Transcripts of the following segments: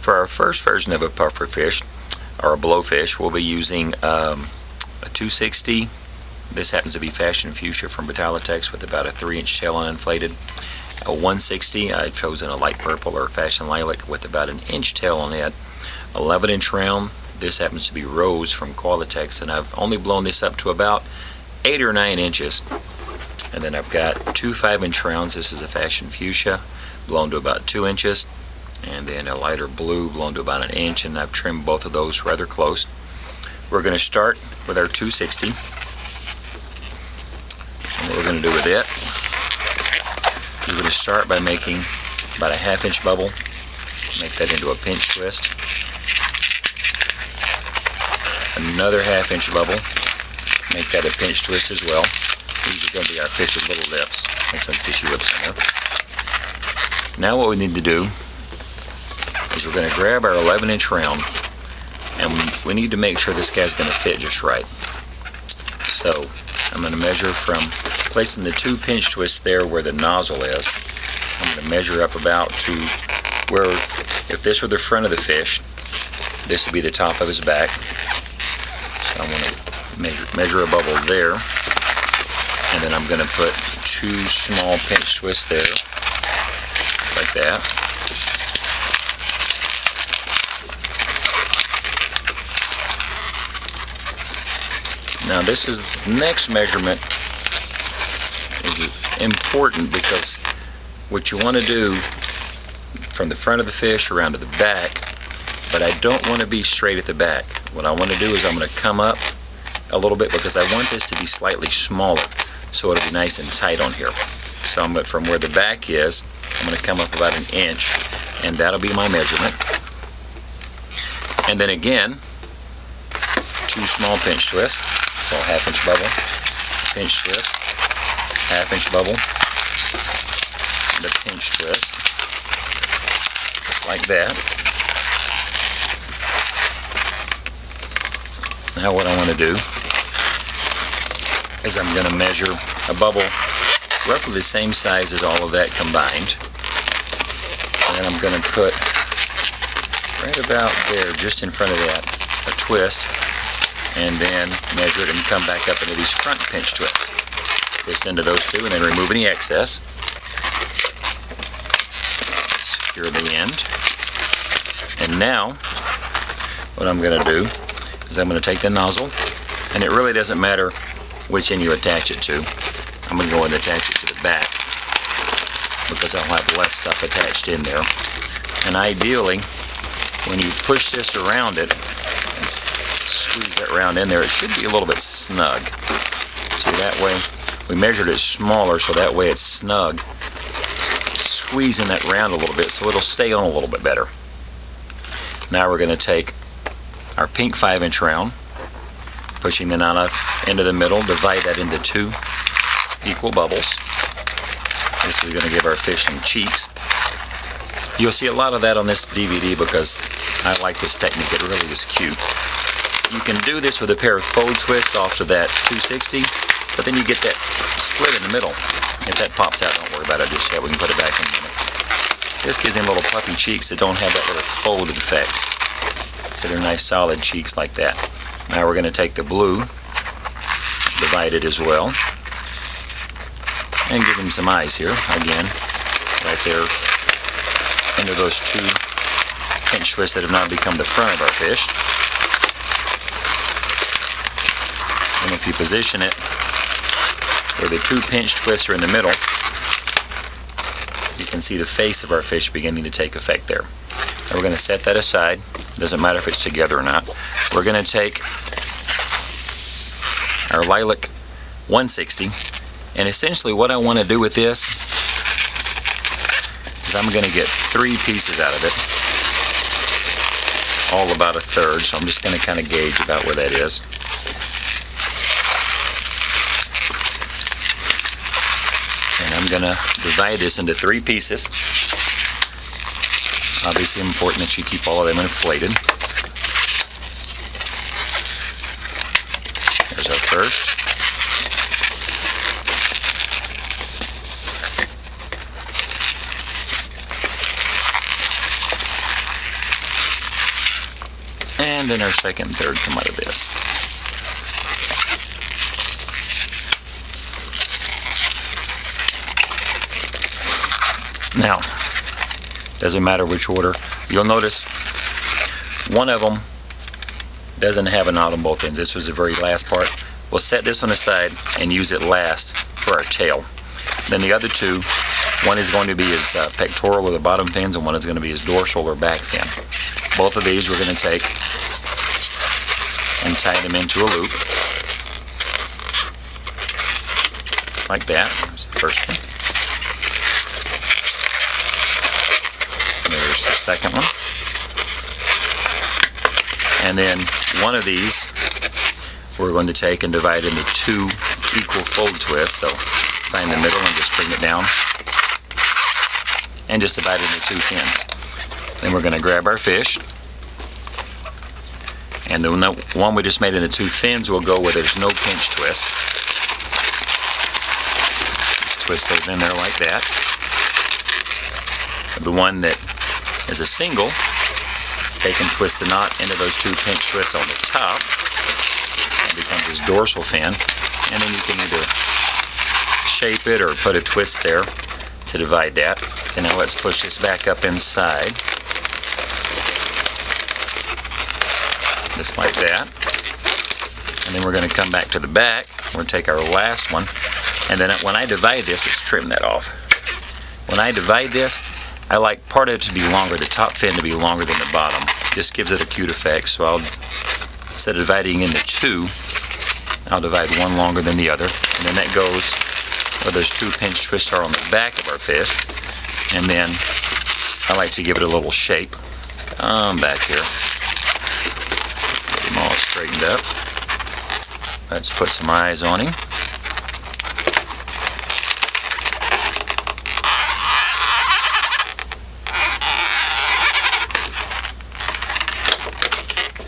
For our first version of a puffer fish, or a blowfish, we'll be using a 260. This happens to be Fashion Fuchsia from Battalatex with about a 3-inch tail uninflated. A 160, I've chosen a light purple or Fashion Lilac with about an inch tail on it. 11-inch round, this happens to be Rose from Qualitex, and I've only blown this up to about 8 or 9 inches. And then I've got 2 5-inch rounds. This is a Fashion Fuchsia, blown to about 2 inches. And then a lighter blue, blown to about an inch, and I've trimmed both of those rather close. We're going to start with our 260. And what we're going to do with it, we're going to start by making about a 1/2-inch bubble, make that into a pinch twist. Another 1/2-inch bubble, make that a pinch twist as well. These are going to be our fish's little lips, and some fishy lips in there. Now what we need to do is we're going to grab our 11-inch round, and we need to make sure this guy's going to fit just right. So I'm going to measure from placing the 2 pinch twists there where the nozzle is. I'm going to measure up about to where, if this were the front of the fish, this would be the top of his back. So I'm going to measure a bubble there, and then I'm going to put 2 small pinch twists there, just like that. Now this next measurement is important, because what you want to do from the front of the fish around to the back, but I don't want to be straight at the back. What I want to do is I'm going to come up a little bit, because I want this to be slightly smaller, so it'll be nice and tight on here. So from where the back is, I'm going to come up about 1 inch, and that'll be my measurement. And then again, 2 small pinch twists. So 1/2-inch bubble, pinch twist, 1/2-inch bubble, and a pinch twist, just like that. Now what I want to do is I'm going to measure a bubble roughly the same size as all of that combined. And then I'm going to put right about there, just in front of that, a twist, and then measure it and come back up into these front pinch twists. Twist into those 2 and then remove any excess. Secure the end. And now, what I'm going to do is I'm going to take the nozzle, and it really doesn't matter which end you attach it to. I'm going to go and attach it to the back, because I'll have less stuff attached in there. And ideally, when you push this around it, squeeze that round in there, it should be a little bit snug. See, that way, we measured it smaller, so that way it's snug. Squeezing that round a little bit so it'll stay on a little bit better. Now we're going to take our pink 5-inch round, pushing the knot up into the middle, divide that into 2 equal bubbles. This is going to give our fish some cheeks. You'll see a lot of that on this DVD, because I like this technique. It really is cute. You can do this with a pair of fold twists off to that 260, but then you get that split in the middle. If that pops out, don't worry about it just yet. We can put it back in a minute. This gives them little puffy cheeks that don't have that little folded effect. So they're nice solid cheeks like that. Now we're going to take the blue, divide it as well, and give him some eyes here. Again, right there into those 2 pinch twists that have now become the front of our fish. And if you position it where the 2 pinch twists are in the middle, you can see the face of our fish beginning to take effect there. And we're going to set that aside. Doesn't matter if it's together or not. We're going to take our Lilac 160, and essentially what I want to do with this is I'm going to get 3 pieces out of it, all about 1/3, so I'm just going to kind of gauge about where that is. And I'm going to divide this into 3 pieces. Obviously important that you keep all of them inflated. There's our first. and then our second and third come out of this. Now, doesn't matter which order. You'll notice one of them doesn't have a knot on both ends. This was the very last part. We'll set this on the side and use it last for our tail. Then the other two, one is going to be his pectoral or the bottom fins, and one is going to be his dorsal or back fin. Both of these we're going to take and tie them into a loop. Just like that. There's the first one. There's the second one. And then one of these we're going to take and divide into two equal fold twists. So find the middle and just bring it down. And just divide it into two fins. Then we're going to grab our fish. And the one we just made into two fins will go where there's no pinch twist. Just twist those in there like that. The one that is a single, they can twist the knot into those two pinch twists on the top. It becomes his dorsal fin. And then you can either shape it or put a twist there to divide that. And now let's push this back up inside. Just like that. And then we're going to come back to the back. We're going to take our last one. And then when I divide this, let's trim that off. When I divide this, I like part of it to be longer, the top fin to be longer than the bottom. Just gives it a cute effect. So I'll, instead of dividing into two, I'll divide one longer than the other. And then that goes where those two pinch twists are on the back of our fish. And then I like to give it a little shape. Back here. Get him all straightened up. Let's put some eyes on him.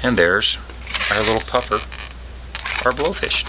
And there's our little puffer, our blowfish.